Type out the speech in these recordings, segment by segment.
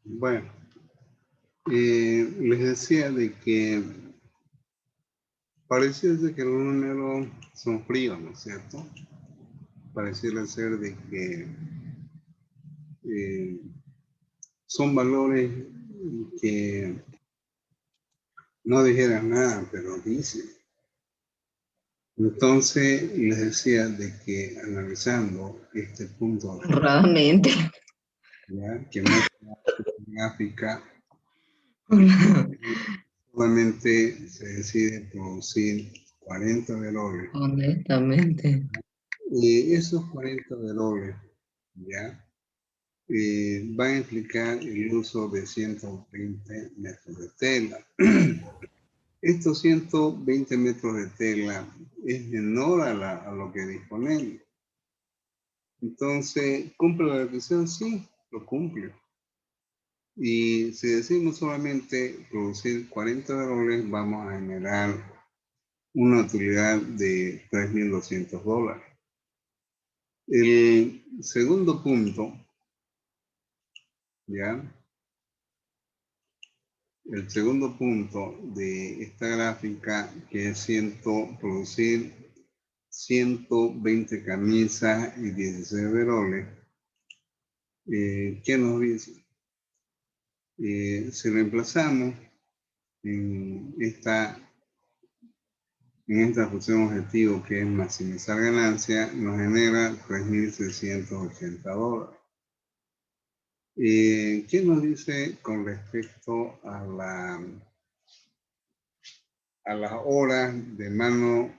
Bueno, les decía de que pareciera que los números son fríos, ¿no es cierto? Pareciera ser de que eh, son valores que no dijeran nada, pero dicen. Entonces, les decía de que analizando este punto de acá, Honradamente. ¿ya? Que muestra en África, solamente se decide producir 40 veroles. Honestamente. Y esos 40 veroles, ¿ya? Van a implicar el uso de 120 metros de tela. Estos 120 metros de tela es menor a lo que disponemos. Entonces, ¿cumple la decisión? Sí, lo cumple. Y si decimos solamente producir 40 dólares, vamos a generar una utilidad de $3,200. El segundo punto, ¿ya? El segundo punto de esta gráfica, que es producir 120 camisas y 16 veroles, ¿qué nos dice? Si reemplazamos en esta función objetivo, que es maximizar ganancia, nos genera $3,680. ¿Qué nos dice con respecto a las horas de mano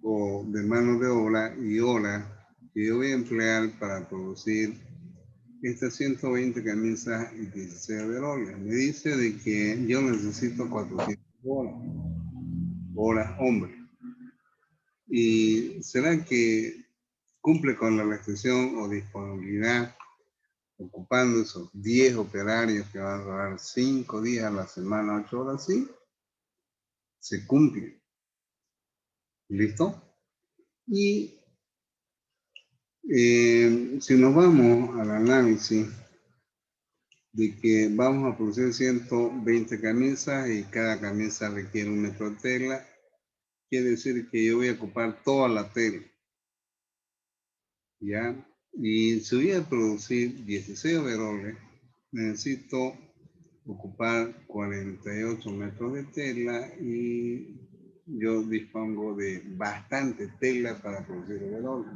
o de mano de obra y horas que yo voy a emplear para producir estas 120 camisas y 16 veroles? Me dice de que yo necesito 400 horas hombre. ¿Y será que cumple con la restricción o disponibilidad ocupando esos 10 operarios que van a trabajar 5 días a la semana, 8 horas? Sí, se cumple. ¿Listo? Y si nos vamos al análisis de que vamos a producir 120 camisas y cada camisa requiere 1 metro de tela, quiere decir que yo voy a ocupar toda la tela, ¿ya? Y si voy a producir 16 overoles, necesito ocupar 48 metros de tela y yo dispongo de bastante tela para producir overoles.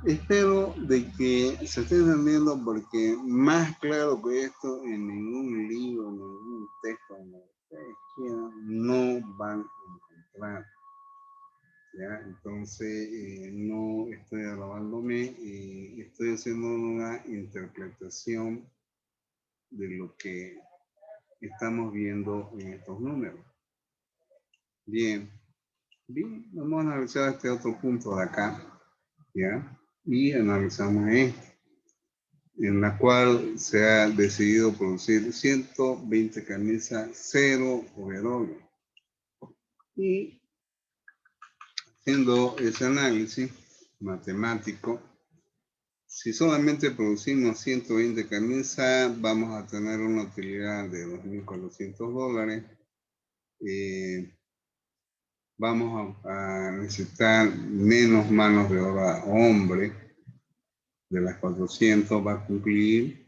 Espero de que se esté entendiendo, porque más claro que esto en ningún libro, en ningún texto, en lo que ustedes quieran, no van a encontrar. ¿Ya? Entonces, no estoy alabándome, estoy haciendo una interpretación de lo que estamos viendo en estos números. Bien, bien, vamos a analizar este otro punto de acá, ¿ya? Y analizamos este, en la cual se ha decidido producir 120 camisas, 0 overoles. Y haciendo ese análisis matemático, si solamente producimos 120 camisas, vamos a tener una utilidad de $2,400. Vamos a necesitar menos manos de obra hombre, de las 400 va a cumplir.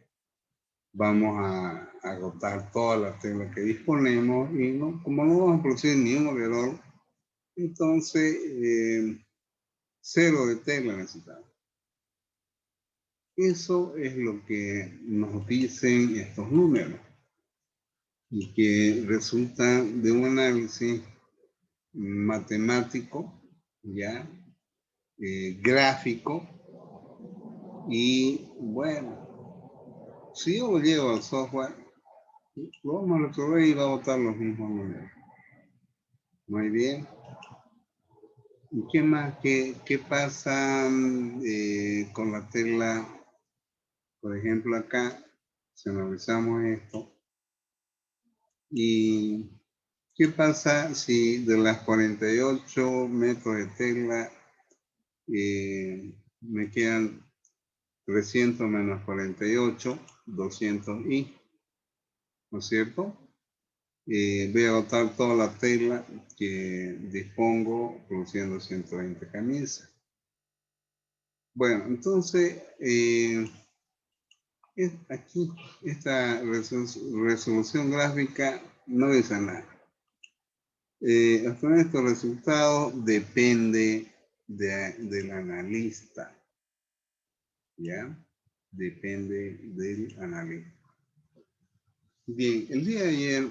Vamos a agotar todas las telas que disponemos y no, como no vamos a producir ni un overol, entonces 0 de tela necesitamos. Eso es lo que nos dicen estos números y que resulta de un análisis matemático, ya, gráfico, y bueno, si yo lo llevo al software, lo vamos a resolver y va a botar los mismos números. Muy bien. ¿Y qué más? ¿Qué pasa con la tela? Por ejemplo, acá, si analizamos esto, ¿y qué pasa si de las 48 metros de tela me quedan 300 menos 48, 200i, ¿no es cierto? Voy a agotar toda la tela que dispongo produciendo 120 camisas. Bueno, entonces, aquí esta resolución gráfica no dice nada. Obtener estos resultados depende del analista, ¿ya? Depende del analista. Bien, el día de ayer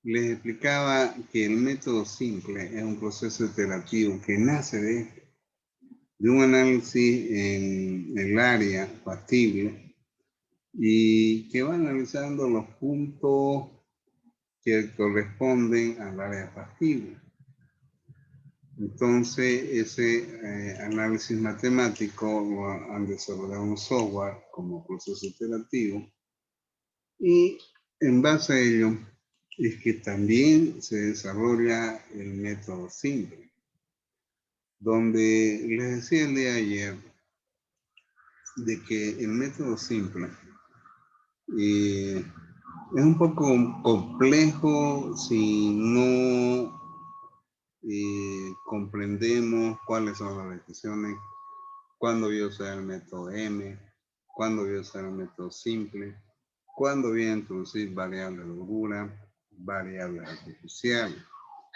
les explicaba que el método simple es un proceso iterativo que nace de un análisis en el área factible y que va analizando los puntos que corresponden al área factible. Entonces, ese análisis matemático lo han desarrollado un software como proceso iterativo y en base a ello es que también se desarrolla el método simple, donde les decía el día de ayer de que el método simple es un poco complejo si no comprendemos cuáles son las restricciones, cuándo voy a usar el método M, cuándo voy a usar el método simple, cuándo voy a introducir variables de holgura, variables artificiales,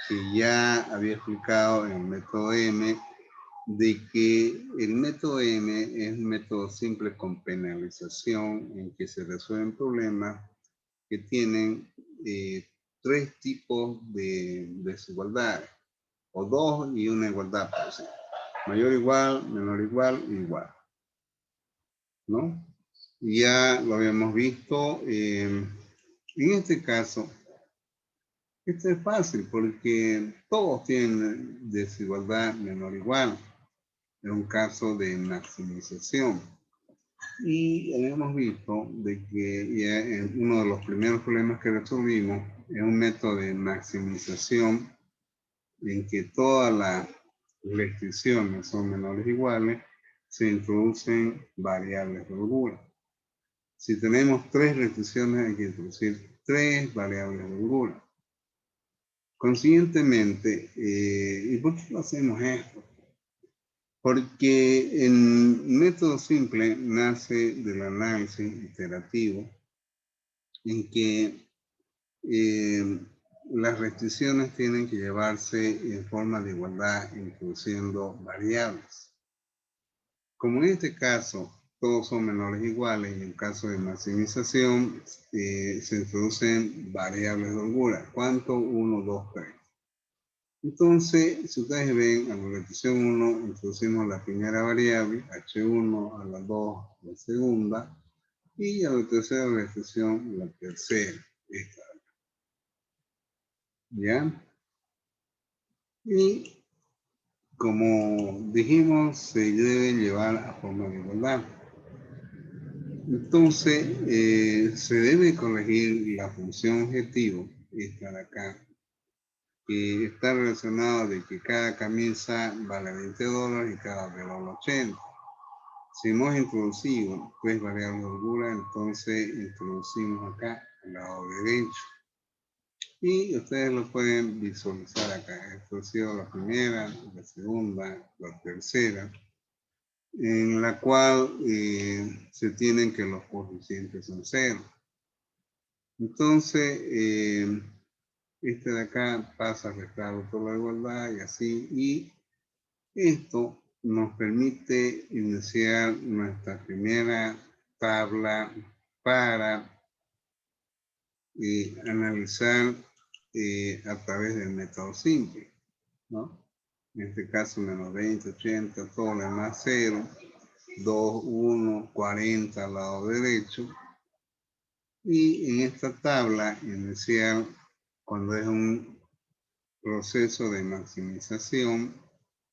que ya había explicado en el método M, de que el método M es un método simple con penalización en que se resuelven problemas que tienen tres tipos de desigualdades, o dos y una igualdad, por ejemplo. Mayor igual, menor igual, igual, ¿no? Ya lo habíamos visto. En este caso, esto es fácil porque todos tienen desigualdad menor igual. Es un caso de maximización. Y habíamos visto de que ya en uno de los primeros problemas que resolvimos es un método de maximización en que todas las restricciones son menores o iguales, se introducen variables de holgura. Si tenemos tres restricciones, hay que introducir tres variables de holgura. Consiguientemente, ¿y por qué lo hacemos esto? Porque el método simple nace del análisis iterativo en que las restricciones tienen que llevarse en forma de igualdad introduciendo variables. Como en este caso todos son menores o iguales y en caso de maximización se introducen variables de holgura. ¿Cuánto? 1, 2, 3. Entonces, si ustedes ven, a la repetición 1 introducimos la primera variable, H1, a la 2, la segunda, y a la tercera restricción, la tercera, esta. ¿Ya? Y como dijimos, se debe llevar a forma de igualdad. Entonces, se debe corregir la función objetivo, esta de acá, que está relacionado de que cada camisa vale $20 y cada reloj 80. Si hemos introducido tres variables de holgura, entonces introducimos acá al lado derecho. Y ustedes lo pueden visualizar acá. Esto ha sido la primera, la segunda, la tercera, en la cual se tienen que los coeficientes son 0. Entonces, este de acá pasa a restar toda la igualdad y así. Y esto nos permite iniciar nuestra primera tabla para analizar a través del método simple, ¿no? En este caso, menos 20, 80, todo lo demás 0, 2, 1, 40 al lado derecho. Y en esta tabla inicial, cuando es un proceso de maximización,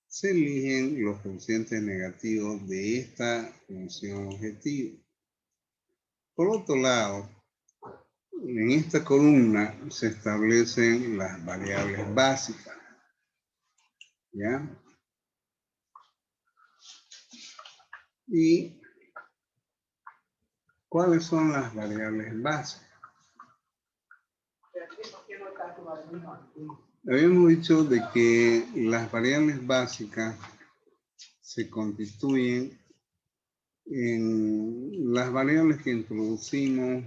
se eligen los coeficientes negativos de esta función objetivo. Por otro lado, en esta columna se establecen las variables básicas. ¿Ya? ¿Y cuáles son las variables básicas? Habíamos dicho de que las variables básicas se constituyen en las variables que introducimos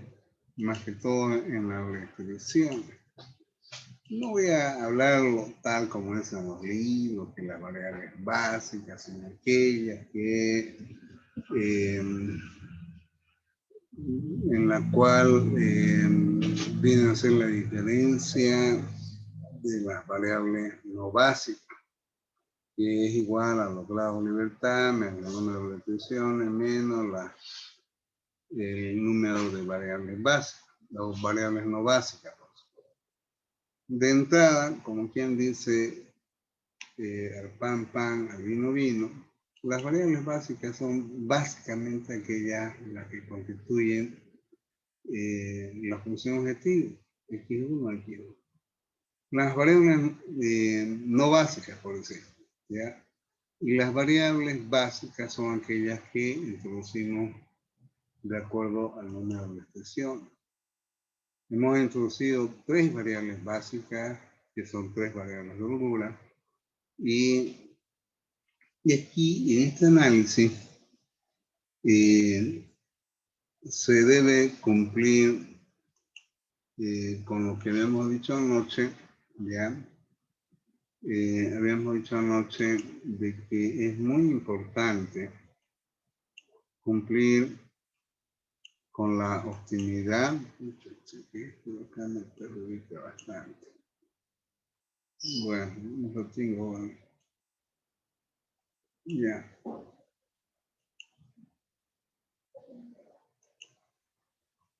más que todo en la descripción. No voy a hablarlo tal como es en los libros, que las variables básicas son aquellas que en la cual viene a ser la diferencia de las variables no básicas, que es igual a los grados de libertad menos el número de repeticiones menos el número de variables básicas, las variables no básicas. De entrada, como quien dice, al pan, pan, al vino, vino, las variables básicas son básicamente aquellas las que constituyen la función objetiva, x1, x2. Las variables no básicas, por decir, ¿ya? Y las variables básicas son aquellas que introducimos de acuerdo al número de expresiones. Hemos introducido 3 variables básicas, que son 3 variables de holgura, y aquí en este análisis se debe cumplir con lo que habíamos dicho anoche, ¿ya? Habíamos dicho anoche de que es muy importante cumplir con la optimidad. Esto acá me perjudica bastante. Bueno, lo tengo. Ya.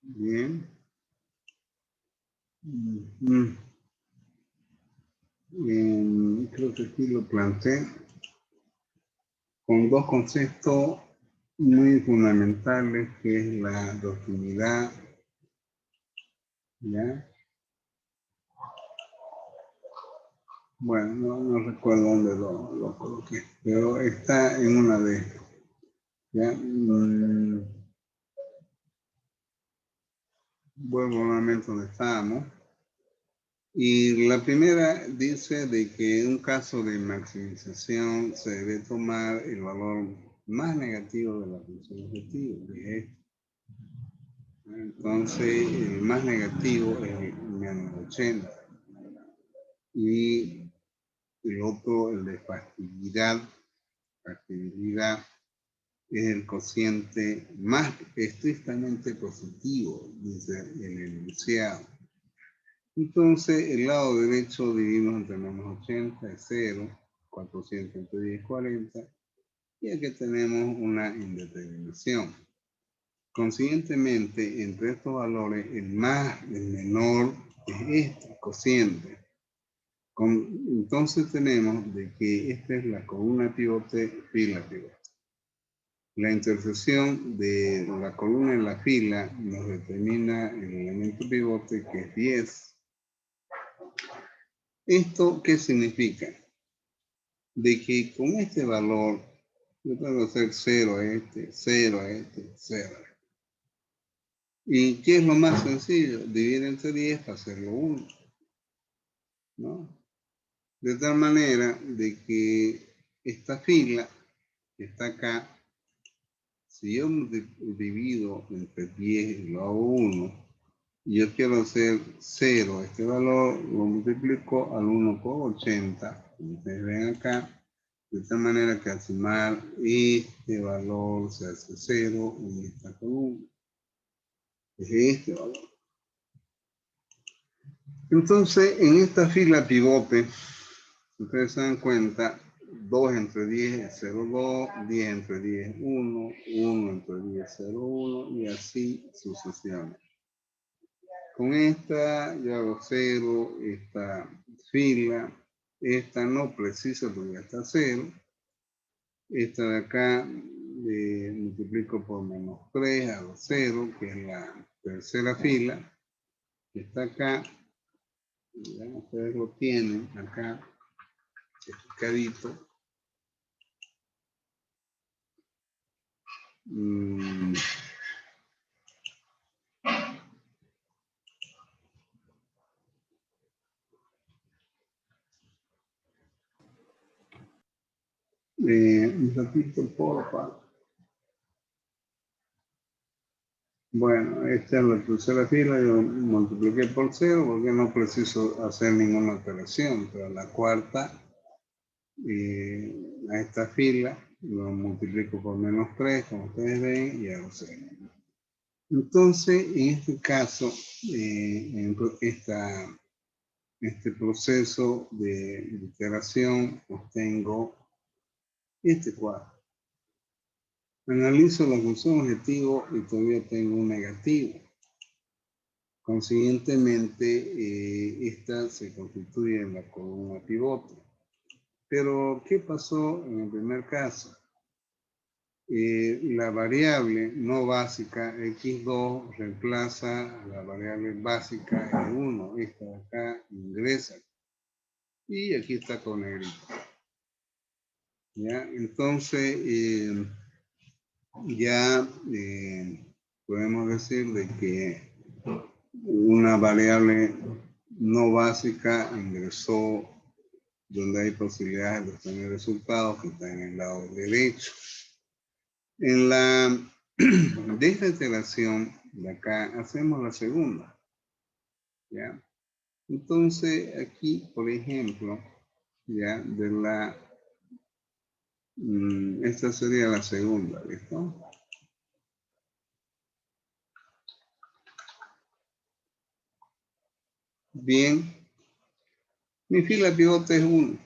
Bien. Creo que aquí lo planteé con 2 conceptos muy fundamentales, que es la doctrinidad, ¿ya? Bueno, no recuerdo dónde lo coloqué, pero está en una de estas, ¿ya? Vuelvo nuevamente donde estábamos. Y la primera dice de que en un caso de maximización se debe tomar el valor más negativo de la función objetiva, que es entonces el más negativo es el menos 80. Y el otro, el de factibilidad es el cociente más estrictamente positivo, dice el enunciado. Entonces, el lado derecho dividimos entre menos 80 es 0, 400 entre 10 es 40, y aquí tenemos una indeterminación. Consiguientemente, entre estos valores, el menor es este cociente. Entonces tenemos de que esta es la columna pivote, fila pivote. La intersección de la columna y la fila nos determina el elemento pivote, que es 10. ¿Esto qué significa? De que con este valor yo puedo hacer 0 a este, 0 a este, 0 a este. ¿Y qué es lo más sencillo? Dividir entre 10 para hacerlo 1. ¿No? De tal manera de que esta fila que está acá, si yo divido entre 10 y lo hago 1, y yo quiero hacer 0, este valor lo multiplico al 1 por 80. Ustedes ven acá, de tal manera que al sumar este valor se hace 0 en esta columna. Es este valor. Entonces, en esta fila pivote, ustedes se dan cuenta, 2 entre 10 es 0,2, 10 entre 10 es 1, 1 entre 10 es 0,1 y así sucesivamente. Con esta yo hago 0, esta fila, esta no precisa porque ya está 0. Esta de acá multiplico por menos 3, hago 0, que es la tercera fila, que está acá. Ya ustedes lo tienen acá, explicadito. Un ratito, porfa. Bueno, esta es la tercera fila, yo multipliqué por 0 porque no preciso hacer ninguna operación, pero la cuarta, a esta fila, lo multiplico por -3, como ustedes ven, y hago 0. Entonces, en este caso, este proceso de iteración, obtengo este cuadro. Analizo la función objetivo y todavía tengo un negativo. Consiguientemente, esta se constituye en la columna pivote. Pero, ¿qué pasó en el primer caso? La variable no básica x2 reemplaza a la variable básica y1. Esta de acá ingresa. Y aquí está con negrito. ¿Ya? Entonces, ya podemos decir de que una variable no básica ingresó donde hay posibilidades de obtener resultados, que está en el lado derecho. En la de esta iteración de acá hacemos la segunda. ¿Ya? Entonces aquí, por ejemplo, ya de la esta sería la segunda, ¿listo? Bien, mi fila pivote es 1.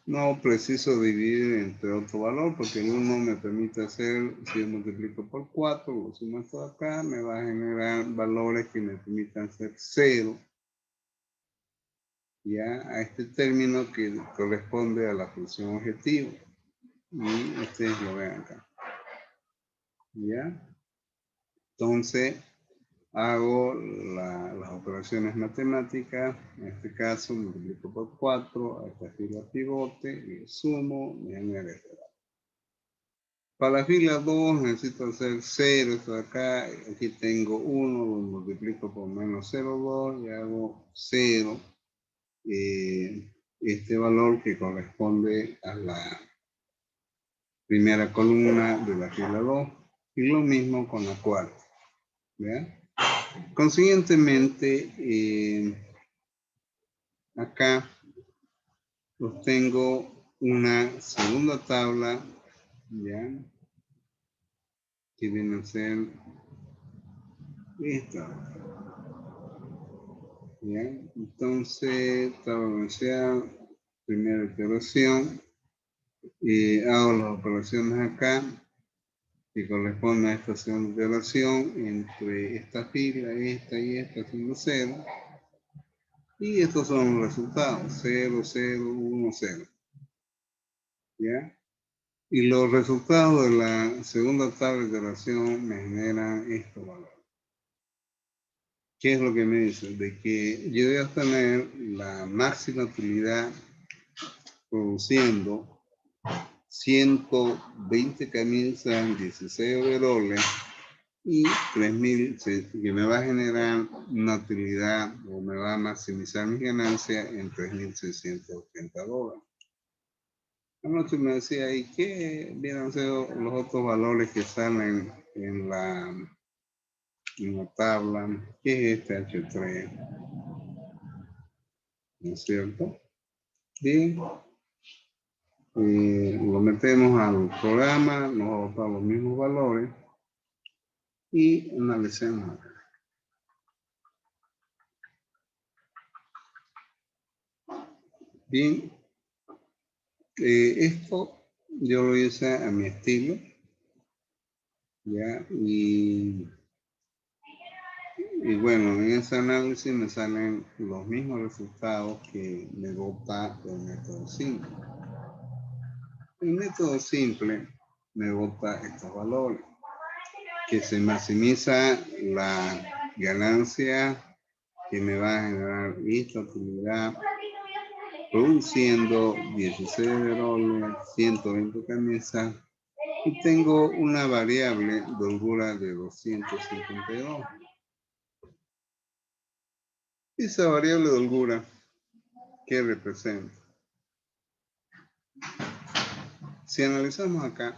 No preciso dividir entre otro valor porque el 1 me permite hacer, si yo multiplico por 4, lo sumo esto de acá, me va a generar valores que me permitan hacer 0. Ya a este término que corresponde a la función objetivo. Y ustedes lo ven acá. ¿Ya? Entonces, hago las operaciones matemáticas. En este caso, multiplico por 4 a esta fila pivote, y sumo, me genera este valor. Para la fila 2 necesito hacer 0, esto de acá. Aquí tengo 1, lo multiplico por menos 0,2 y hago 0. Este valor que corresponde a la primera columna de la fila 2 y lo mismo con la cuarta. ¿Vean? Consiguientemente, acá obtengo una segunda tabla, ¿ya? Que viene a ser esta. ¿Ya? Entonces, tabla inicial, primera iteración, hago las operaciones acá que corresponde a esta segunda iteración entre esta fila, esta y esta, haciendo 0. Y estos son los resultados, 0, 0, 1, 0. ¿Ya? Y los resultados de la segunda tabla de iteración me generan estos valores. ¿Qué es lo que me dice? De que yo voy a obtener la máxima utilidad produciendo 120 camisas, 16 overoles y 3.000, que me va a generar una utilidad o me va a maximizar mis ganancias en $3.680. Anoche me decía, ¿y qué vienen a ser los otros valores que salen en la tabla? ¿Qué es este H3? ¿No es cierto? Bien. Lo metemos al programa, nos va a botar los mismos valores y analicemos acá. Bien. Esto yo lo hice a mi estilo. ¿Ya? Y bueno, en ese análisis me salen los mismos resultados que me bota el método simple. El método simple me bota estos valores, que se maximiza la ganancia que me va a generar esta utilidad produciendo 16 overoles, 120 camisas Y tengo una variable de holgura de 252. Esa variable de holgura, ¿qué representa? Si analizamos acá,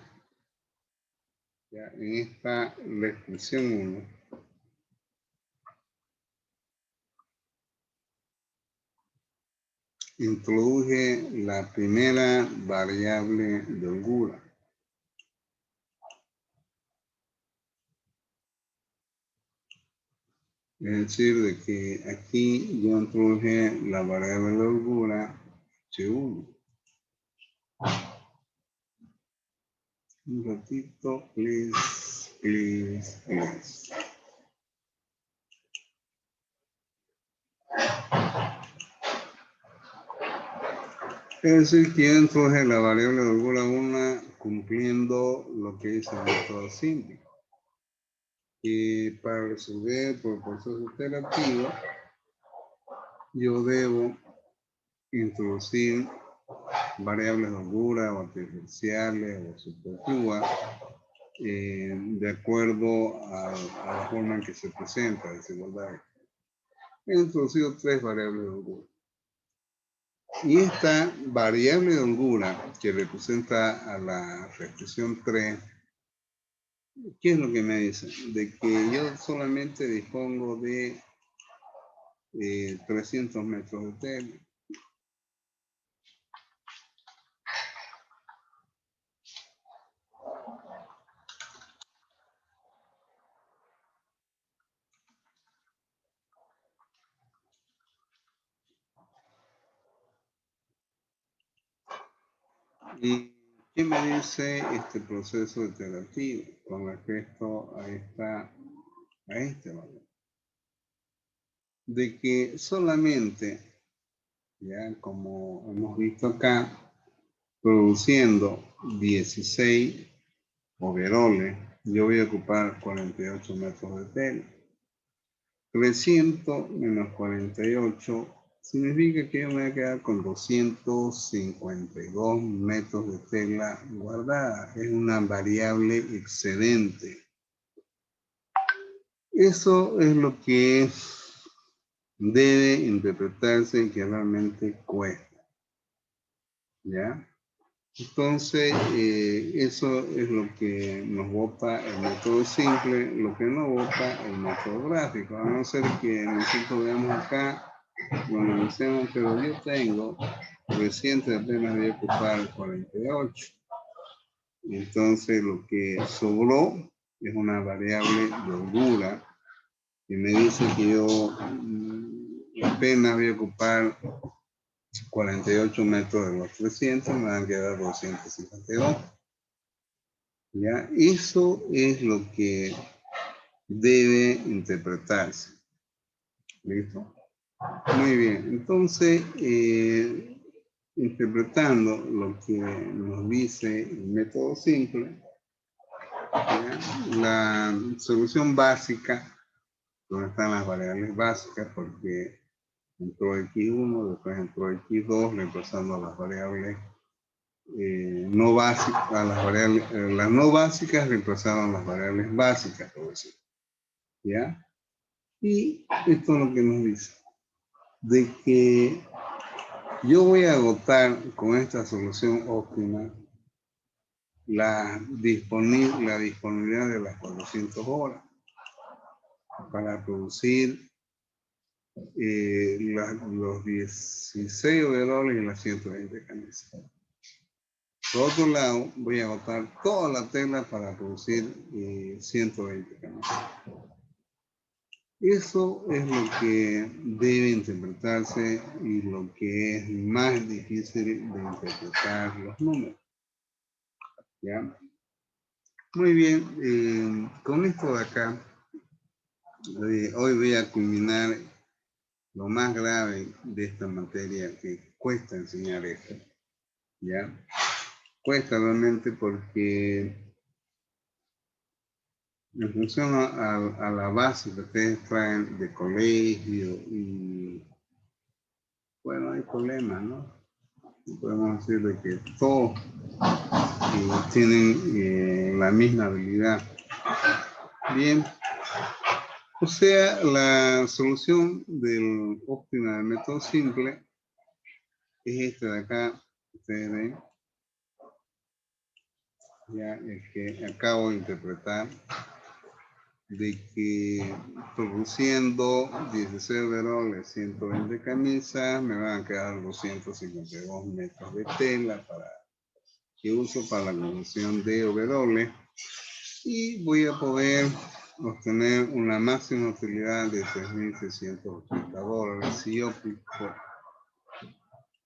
ya, en esta restricción 1, introduje la primera variable de holgura. Es decir, de que aquí yo introduje la variable de holgura H1. Un ratito, please, please, please. Es decir, que yo introduje la variable de holgura 1 cumpliendo lo que dice el método simple. Y para resolver por proceso iterativo, yo debo introducir variables de holgura o artificiales o superfluas de acuerdo a la forma en que se presenta desigualdad. He introducido 3 variables de holgura. Y esta variable de holgura que representa a la restricción 3, ¿qué es lo que me dice? De que yo solamente dispongo de 300 metros de tela. ¿Y qué me dice este proceso iterativo con respecto a este valor? De que solamente, ya como hemos visto acá, produciendo 16 overoles, yo voy a ocupar 48 metros de tela. 300 menos 48 significa que yo me voy a quedar con 252 metros de tela guardada. Es una variable excedente. Eso es lo que debe interpretarse y que realmente cuesta. ¿Ya? Entonces, eso es lo que nos bota el método simple, lo que no bota el método gráfico. A no ser que nosotros veamos acá, lo analicemos, pero yo tengo reciente apenas voy a ocupar 48. Entonces, lo que sobró es una variable de holgura que me dice que yo apenas voy a ocupar 48 metros de los 300, me van a quedar 252. ¿Ya? Eso es lo que debe interpretarse. ¿Listo? Muy bien. Entonces, interpretando lo que nos dice el método simple, ¿ya? La solución básica, donde están las variables básicas, porque entró X1, después entró X2, reemplazando a las variables no básicas, a las variables, las no básicas reemplazaron las variables básicas, por decir. ¿Ya? Y esto es lo que nos dice, de que yo voy a agotar con esta solución óptima la disponibilidad de las 400 horas para producir los 16 overoles y las 120 camisas. Por otro lado, voy a agotar toda la tela para producir 120 camisas. Eso es lo que debe interpretarse y lo que es más difícil de interpretar los números. ¿Ya? Muy bien, con esto de acá, hoy voy a culminar lo más grave de esta materia, que cuesta enseñar esto. ¿Ya? Cuesta realmente porque en función a la base que ustedes traen de colegio y bueno, hay problemas, ¿no? Podemos decir de que todo tienen la misma habilidad. Bien. O sea, la solución del óptima del método simple es este de acá. Ustedes ven. Ya el que acabo de interpretar. De que produciendo 16 overoles, 120 camisas, me van a quedar 252 metros de tela que uso para la producción de overoles, y voy a poder obtener una máxima utilidad de $3.680 si yo aplico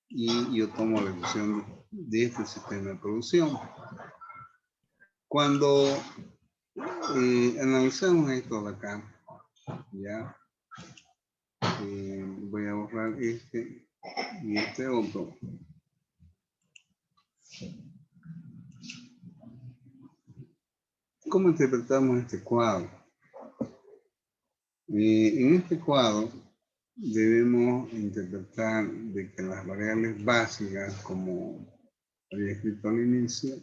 y yo tomo la decisión de este sistema de producción. Cuando analizamos esto de acá, ya voy a borrar este y este otro. ¿Cómo interpretamos este cuadro? En este cuadro debemos interpretar de que las variables básicas, como había escrito al inicio,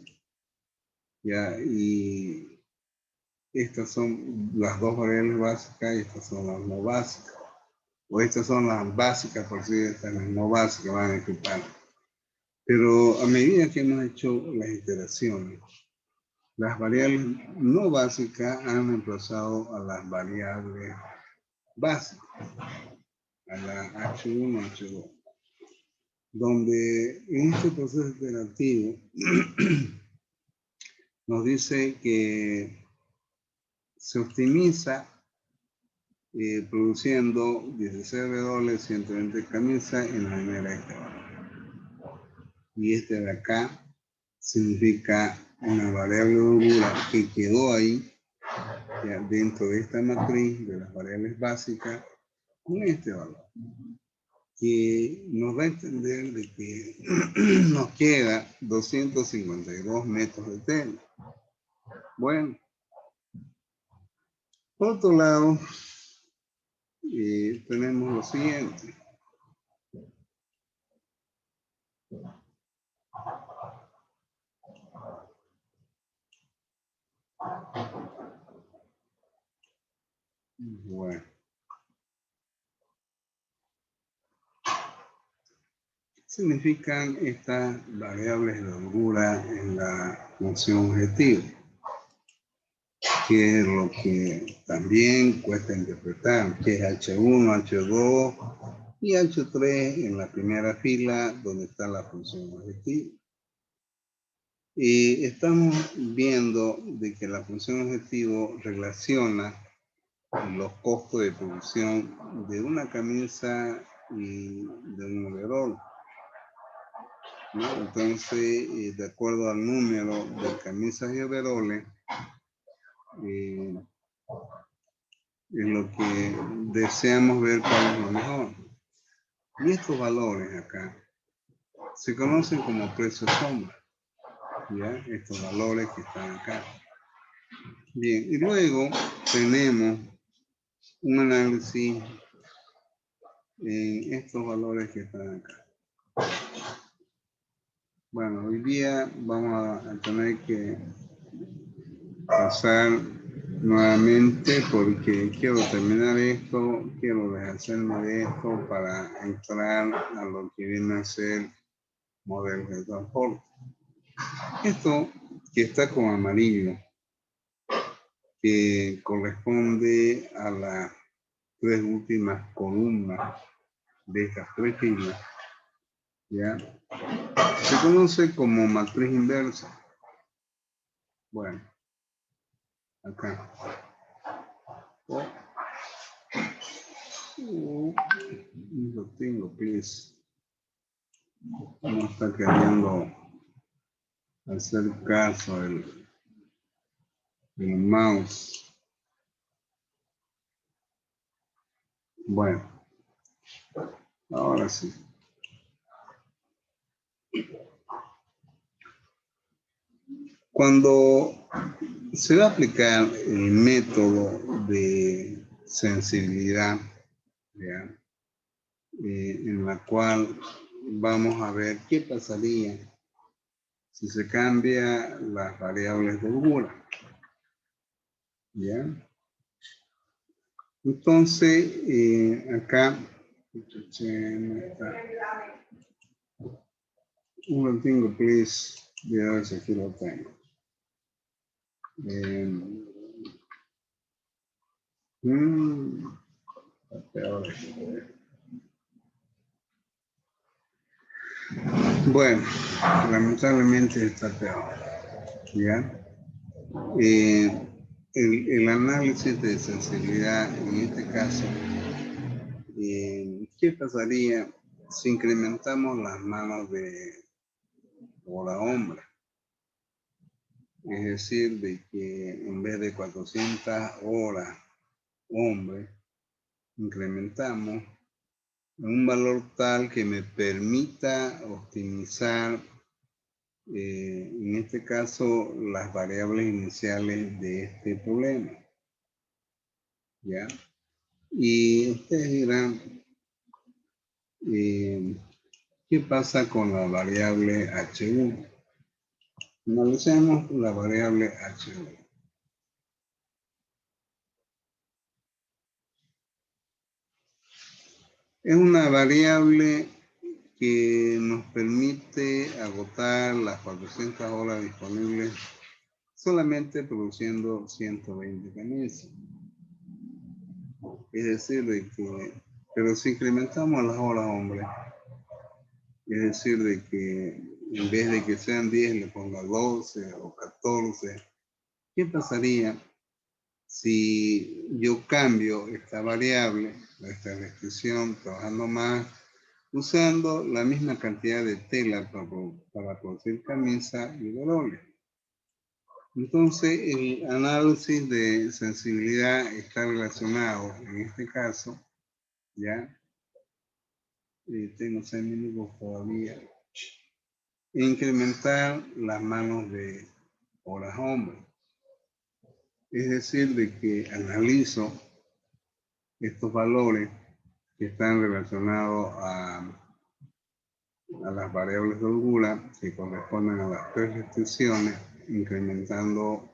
ya, y estas son las dos variables básicas y estas son las no básicas. O estas son las básicas, por si estas las no básicas van a equipar. Pero a medida que hemos hecho las iteraciones, las variables no básicas han reemplazado a las variables básicas, a la H1, H2, donde en este proceso iterativo nos dice que se optimiza produciendo 16W, 120 camisas en la primera escala. Y este de acá significa una variable de holgura que quedó ahí, ya, dentro de esta matriz de las variables básicas, con este valor, que nos va a entender de que nos queda 252 metros de tela. Bueno, por otro lado, tenemos lo siguiente. Bueno. ¿Qué significan estas variables de holgura en la función objetivo? Que es lo que también cuesta interpretar, que es H1, H2 y H3 en la primera fila donde está la función objetiva. Y estamos viendo de que la función objetivo relaciona los costos de producción de una camisa y de un overol, ¿no? Entonces, de acuerdo al número de camisas y overoles, es lo que deseamos ver cuál es lo mejor. Y estos valores acá se conocen como precio sombra, ¿ya? Estos valores que están acá. Bien, y luego tenemos un análisis en estos valores que están acá. Bueno, hoy día vamos a tener que pasar nuevamente porque quiero terminar esto, quiero deshacerme de esto para entrar a lo que viene a ser modelos de transporte. Esto que está con amarillo, que corresponde a las tres últimas columnas de estas tres filas, ¿ya? Se conoce como matriz inversa. Bueno, acá. Lo tengo, please. No está queriendo hacer caso el mouse. Bueno, ahora sí. Cuando se va a aplicar el método de sensibilidad, ¿ya? En la cual vamos a ver qué pasaría si se cambia las variables de holgura. ¿Ya? Entonces, acá, un tengo, please, voy a ver si aquí lo tengo. Bueno, lamentablemente está peor. ¿Ya? El análisis de sensibilidad en este caso, ¿qué pasaría si incrementamos las manos de hora hombre? Es decir, de que en vez de 400 horas hombre, incrementamos un valor tal que me permita optimizar, en este caso, las variables iniciales de este problema. ¿Ya? Y ustedes dirán, ¿qué pasa con la variable H1? Analicemos la variable H1. Es una variable que nos permite agotar las 400 horas disponibles solamente produciendo 120 camisas. Es decir, de que, pero si incrementamos las horas, hombre, es decir, de que en vez de que sean 10 le ponga 12 o 14, ¿qué pasaría si yo cambio esta variable, esta restricción, trabajando más, usando la misma cantidad de tela para producir camisa y overoles? Entonces, el análisis de sensibilidad está relacionado, en este caso, ya, tengo 6 minutos todavía, incrementar las manos de horas hombre. Es decir, de que analizo estos valores que están relacionados a las variables de holgura que corresponden a las 3 restricciones, incrementando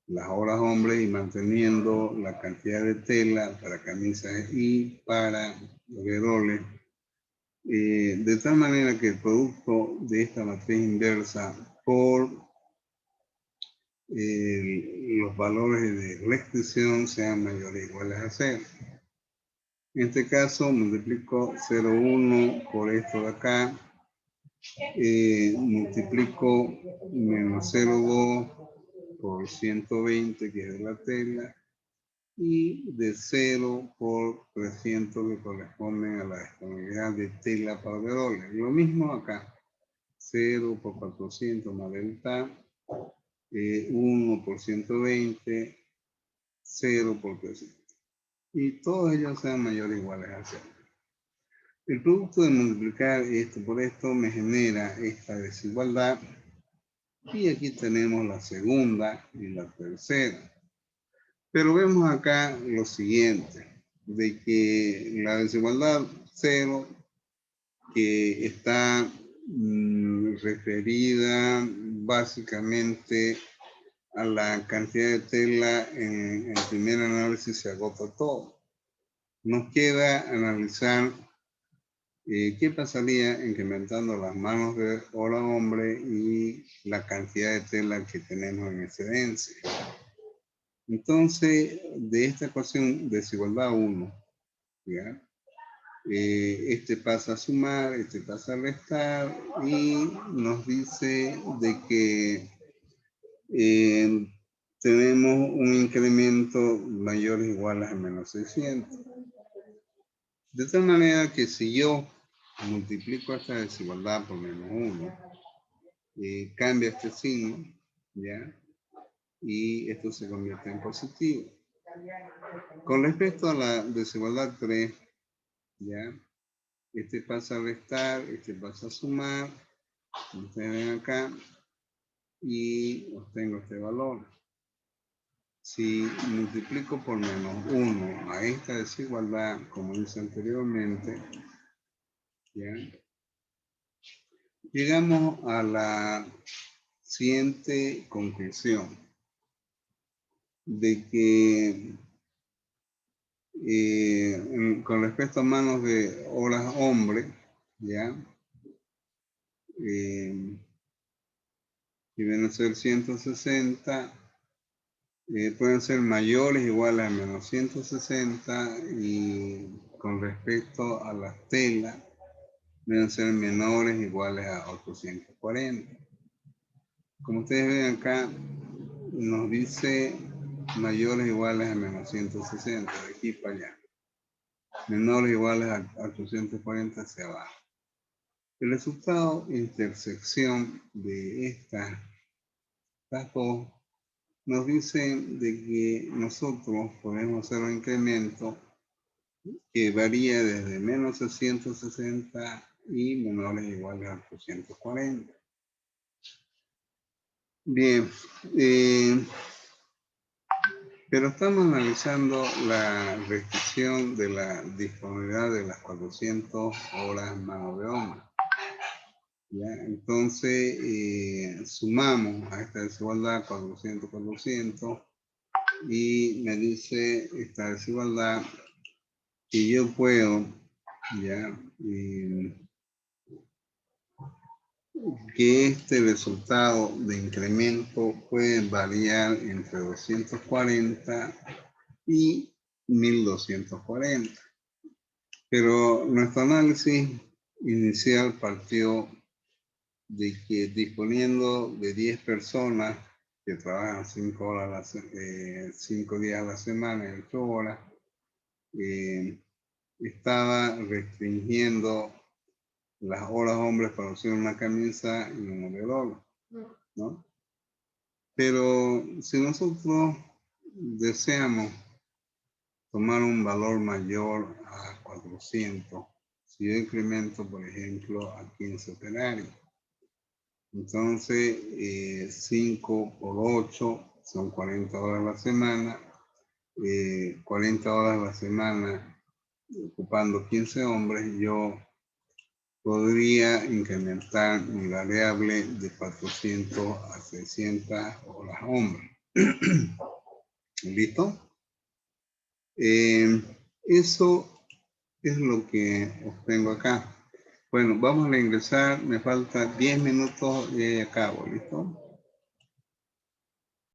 las horas hombre y manteniendo la cantidad de tela para camisas y para overoles, de tal manera que el producto de esta matriz inversa por los valores de restricción sean mayores o iguales a 0. En este caso multiplico 0,1 por esto de acá, multiplico menos 0,2 por 120 que es de la tela, y de 0 por 300 que corresponden a la disponibilidad de tela para overoles. Lo mismo acá, 0 por 400 más delta, 1 por 120, 0 por 300. Y todos ellos sean mayores o iguales a 0. El producto de multiplicar esto por esto me genera esta desigualdad. Y aquí tenemos la segunda y la tercera. Pero vemos acá lo siguiente, de que la desigualdad 0, que está referida básicamente a la cantidad de tela, en el primer análisis se agota todo. Nos queda analizar qué pasaría incrementando las manos de hora hombre y la cantidad de tela que tenemos en excedencia. Entonces, de esta ecuación, desigualdad 1, ¿ya? Este pasa a sumar, este pasa a restar y nos dice de que tenemos un incremento mayor o igual a menos 600. De tal manera que si yo multiplico esta desigualdad por menos 1, cambia este signo, ¿ya? Y esto se convierte en positivo. Con respecto a la desigualdad 3, ¿ya? Este pasa a restar, este pasa a sumar, ustedes ven acá, y obtengo este valor. Si multiplico por menos 1 a esta desigualdad, como hice anteriormente, ¿ya? llegamos a la siguiente conclusión de que con respecto a manos de horas hombre, ya, que vienen a ser 160, pueden ser mayores iguales a menos 160 y con respecto a las telas deben ser menores iguales a 840. Como ustedes ven acá, nos dice mayores iguales a menos 160, de aquí para allá. Menores iguales a 840 hacia abajo. El resultado, intersección de estas dos, nos dice de que nosotros podemos hacer un incremento que varía desde menos 660 y menores iguales a 840. Bien, pero estamos analizando la restricción de la disponibilidad de las 400 horas mano de obra. ¿Ya? Entonces, sumamos a esta desigualdad 400, 400 y me dice esta desigualdad que yo puedo, ¿ya? Que este resultado de incremento puede variar entre 240 y 1240. Pero nuestro análisis inicial partió de que disponiendo de 10 personas que trabajan 5 días a la semana y 8 horas, estaba restringiendo las horas hombres para usar una camisa y un overol, ¿no? Pero si nosotros deseamos tomar un valor mayor a 400, si yo incremento, por ejemplo, a 15 operarios, entonces 5 por 8 son 40 horas a la semana, 40 horas a la semana ocupando 15 hombres, yo podría incrementar mi variable de 400 a 600 horas hombre. ¿Listo? Eso es lo que obtengo acá. Bueno, vamos a ingresar. Me falta 10 minutos y acabo. ¿Listo?